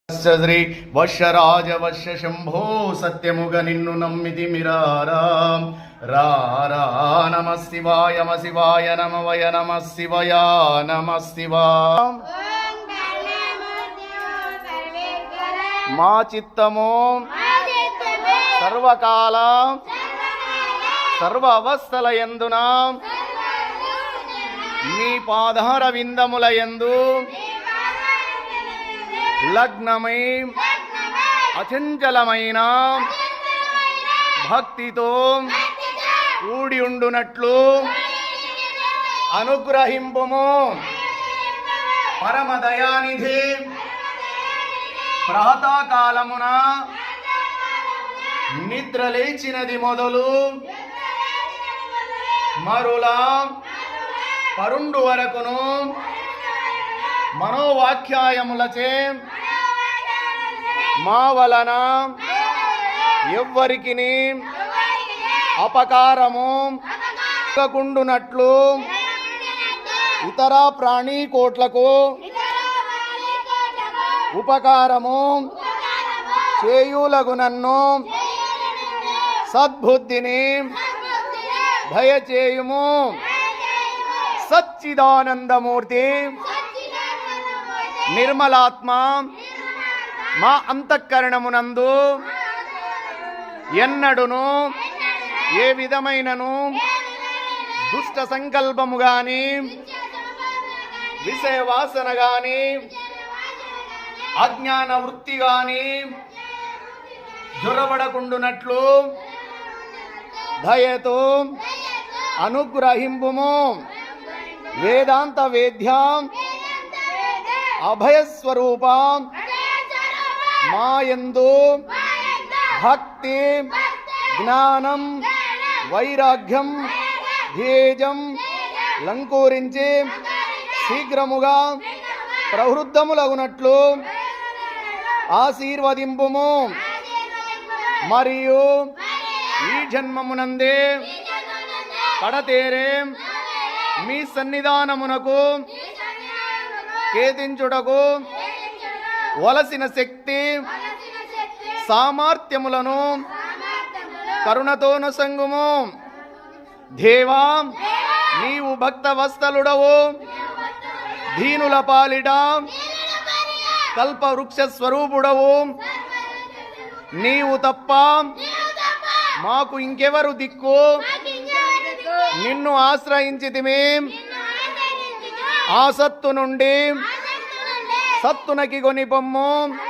శ్రీ వశ్యరాజ వశ్య శంభో సత్యముగ నిన్ను నమ్మితి మిరారా రారా నమ శివాయ నమ శివాయ నమ వయ నమ శివయ నమ శివాయ మా చిత్తము సర్వకాల సర్వ అవస్థల యందున మీ పాదార విందముల యందు లగ్నమై అచంచలమైన భక్తితో కూడి ఉండునట్లు అనుగ్రహింపుము. పరమదయానిధి ప్రాతకాలమున నిద్ర లేచినది మొదలు మరులా పరుండు వరకును మనోవాక్యాయములచే మా వలన ఎవ్వరికిని అపకారము కుండునట్లు ఇతర ప్రాణీకోట్లకు ఉపకారము చేయులగునన్ను సద్బుద్ధిని దయచేయుము. సచ్చిదానందమూర్తి నిర్మలాత్మ మా అంతఃకరణమునందు ఎన్నడును ఏ విధమైనను దుష్ట సంకల్పము గాని విషయ వాసన గాని అజ్ఞాన వృత్తి గాని జొరబడకుండునట్లు దయతో అనుగ్రహింపుము. వేదాంత వేద్య అభయస్వరూప మాయందు భక్తి జ్ఞానం వైరాగ్యం ధ్యేయం లంకూరించి శీఘ్రముగా ప్రవృద్ధములగునట్లు ఆశీర్వదింపుము. మరియు ఈ జన్మమునందే కడతేరే మీ సన్నిధానమునకు కేతించుటకు వలసిన శక్తి సామర్థ్యములను కరుణతోను సంగుము. దేవా, నీవు భక్తవత్సలుడవు, దీనుల పాలిట కల్పవృక్ష స్వరూపుడవు. నీవు తప్ప మాకు ఇంకెవరు దిక్కు? నిన్ను ఆశ్రయించితిమి. ఆసత్తు నుండి సత్తునకి కొనిపొమ్ము.